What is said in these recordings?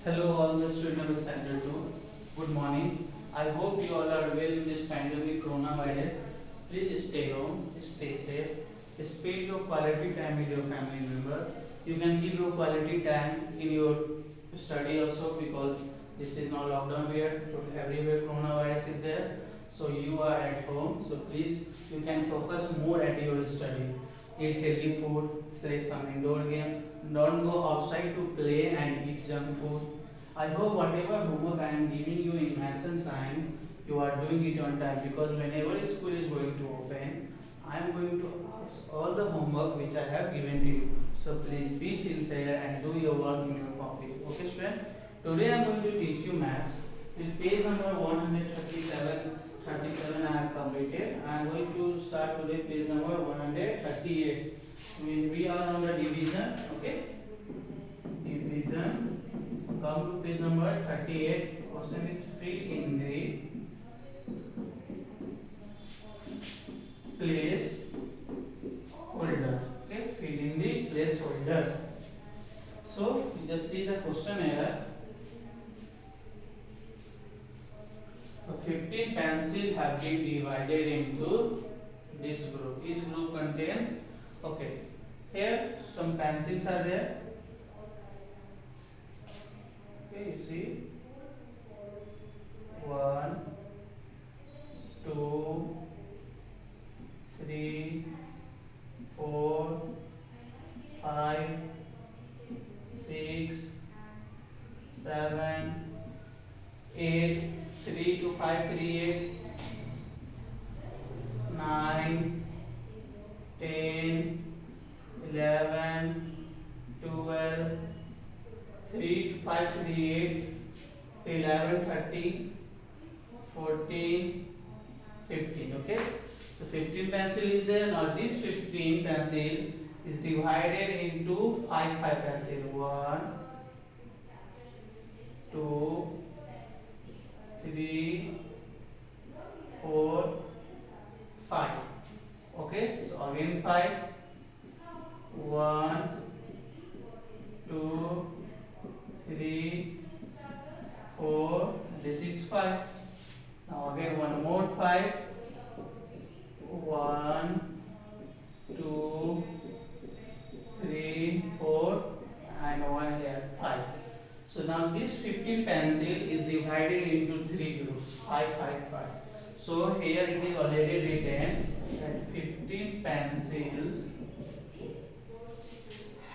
Hello, all the students of Standard 2. Good morning. I hope you all are well in this pandemic coronavirus. Please stay home, stay safe, spend your quality time with your family member. You can give your quality time in your study also because this is not lockdown where everywhere coronavirus is there. So you are at home. So please you can focus more at your study. Eat healthy food, play some indoor game. Don't go outside to play and eat junk food. I hope whatever homework I am giving you in maths and science, you are doing it on time because whenever school is going to open, I am going to ask all the homework which I have given to you. So please be sincere and do your work in your copy. Okay, student? Today I am going to teach you maths. With page number 137 I have completed. I am going to start today page number 138. We are on the division. Okay? Division. Come to page number 38. Question is fill in the place holders. Okay, fill in the place holders. So you just see the question here. So 15 pencils have been divided into this group. Each group contains, okay, here some pencils are there. Okay, you see 1, 2, 3, 4, 5, 6, 7, 8, 3 to 5, 3, 8, 9, 10, 11, 12, 3 to 5, 3, 8, 11, 13, 14, 15. Okay, so 15 pencil is there. Now this 15 pencil is divided into 5 pencil. 1, 2, 3, 4, 5. Okay, so again 5. 1, 2, 3, 4. This is 5. Now again one more 5. 1, 2, 3, 4, and one here 5. So now this 50 pencil is divided into 3 groups, 5, 5, 5. So here it is already written that 15 pencils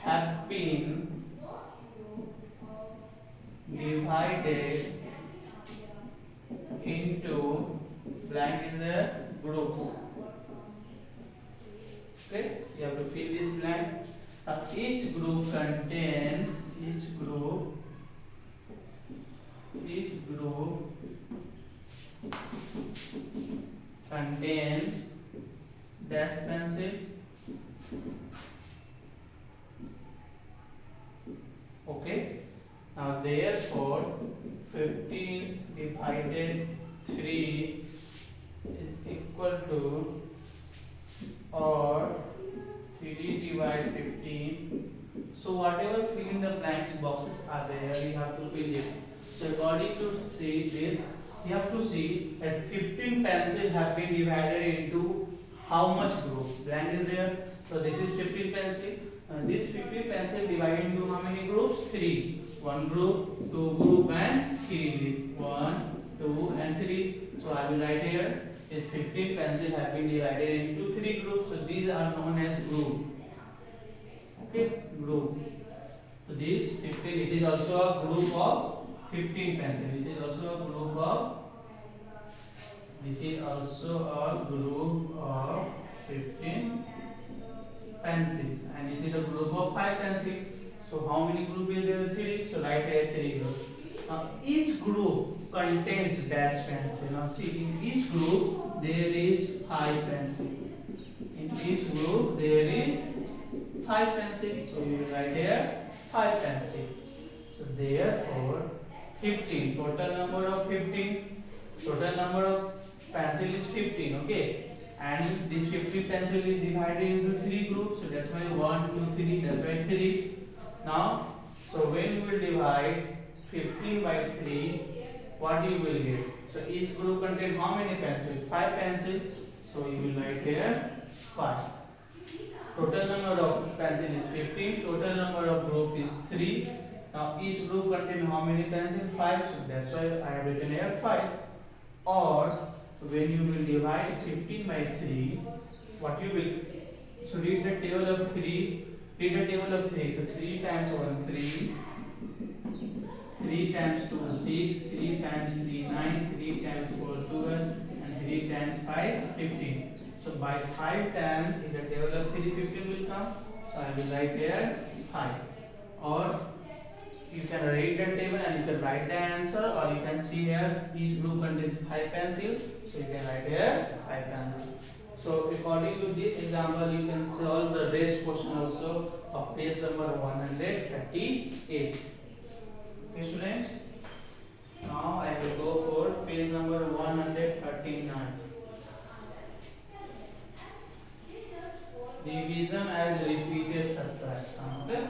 have been divided into blank in the groups. Okay, you have to fill this blank. Now each group contains dash pencil. Okay. Now therefore 15 divided 3 is equal to, or 3 divide 15. So whatever fill in the blanks boxes are there, we have to fill it. So according to see this, you have to see that 15 pencils have been divided into how much group? Blank is there. So this is 15 pencil. This 15 pencil divided into how many groups? 3. One group, two group, and 3 group. 1, 2, and 3. So I will write here. If 15 pencils have been divided into 3 groups, so these are known as group. Okay, group. So this 15, it is also a group of 15 pencils. This is also a group of 15 pencils, and this is a group of 5 pencils. So how many groups is there? 3. So write here 3 groups. Now each group contains dash pencil. Now see, in each group there is 5 pencil. In each group there is 5 pencil. So you will write here 5 pencil. So therefore 15, total number of 15, total number of pencil is 15. Okay, and this 15 pencil is divided into 3 groups. So that's why 1, 2, 3. That's why 3. Now, so when we will divide 15 by 3, what you will get? So each group contain how many pencils? 5 pencils. So you will write here 5. Total number of pencil is 15. Total number of group is 3. Now each group contain how many pencils? 5. So that's why I have written here 5. Or when you will divide 15 by 3, what you will? So read the table of 3. Read the table of 3. So 3 times 1 3. 3 times 2 6. 3 times 3 9. 3 times 4 12. And 3 times 5 15. So by 5 times in the table of 3 15 will come. So I will write here 5. Or you can read the table and you can write the answer, or you can see here each group contains 5 pencils. So you can write here 5 pencils. So according to this example, you can solve the rest question also of page number 138. Okay students. Now I will go for page number 139. Division as repeated subtraction. Okay.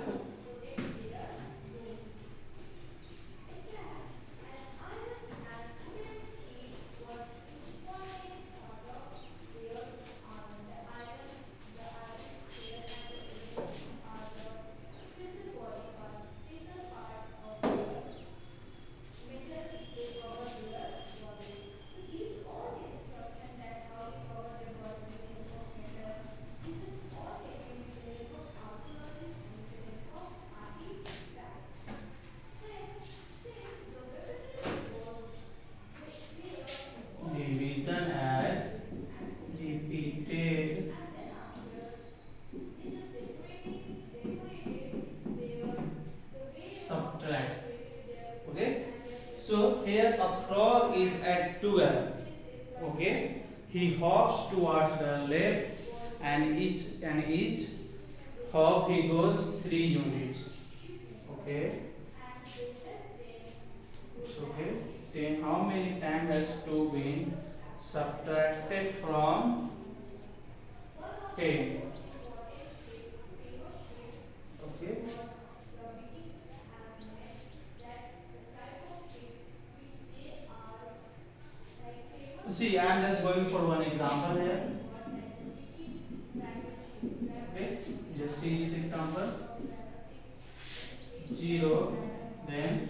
Division as repeated subtracts. Okay. So here a frog is at 12. Okay. He hops towards the left, and each hop he goes 3 units. Okay. Okay. Then how many times has 2 been subtracted from 10? Okay. See, I am just going for one example here. Okay. Just see this example. 0, then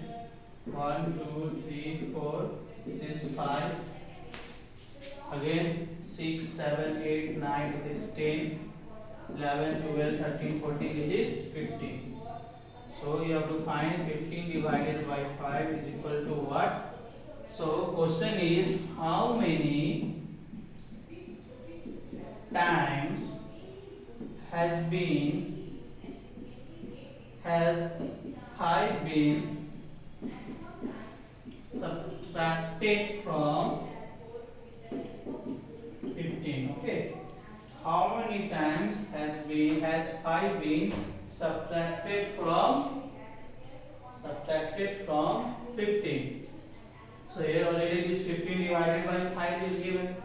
1, 2, 3, 4, this is 5. Again 6, 7, 8, 9, it is 10, 11, 12, 13, 14, it is 15. So you have to find 15 divided by 5 is equal to what? So question is, how many times has 5 been subtracted from 15? Okay. How many times has 5 been subtracted from 15? So here already this 15 divided by 5 is given.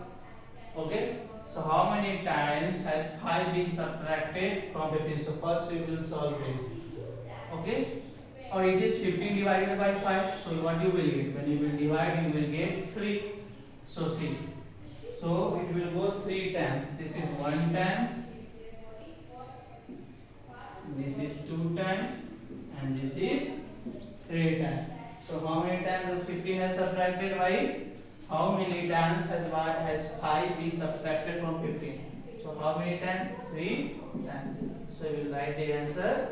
Okay. So how many times has 5 been subtracted from 15? So first we will solve this. Okay. Or it is 15 divided by 5. So what you will get? When you will divide, you will get 3. So see. So it will go 3 times. This is 1 time. This is 2 times. And this is 3 times. So how many times does 15 has subtracted by? How many times has 5 been subtracted from 15? So how many times? 3 times. So you will write the answer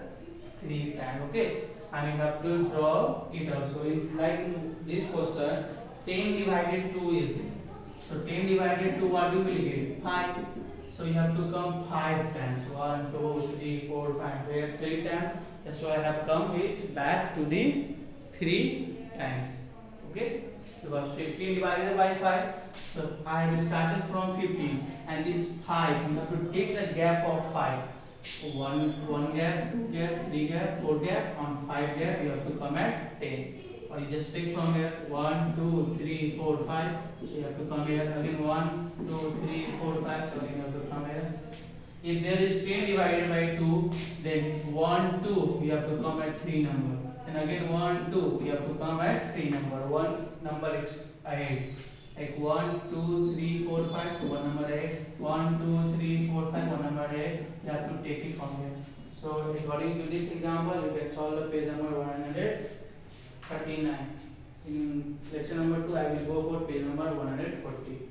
3 times. Okay. And you have to draw it also. Like in this question, 10 divided 2 is there. So 10 divided 2, what you will get? 5. So you have to come 5 times. 1, 2, 3, 4, 5. Here 3 times. That's why I have come with back to the 3 times. Okay. Because 15 divided by 5. So I have started from 15. And this 5, you have to take the gap of 5. One gap, 2 gap, 3 gap, 4 gap. On 5 gap, you have to come at 10. Or you just take from here 1, 2, 3, 4, 5. So you have to come here again 1, 2, 3, 4, 5. So again you have to come here. If there is 10 divided by 2, then 1, 2, we have to come at 3 number. And again 1, 2, we have to come at 3 number. One number is ahead. Like 1, 2, 3, 4, 5. So one number ahead. 1, 2, 3, 4, 5. One number ahead. You have to take it from here. So according to this example, you can solve the page number 139. In lecture number 2, I will go for page number 140.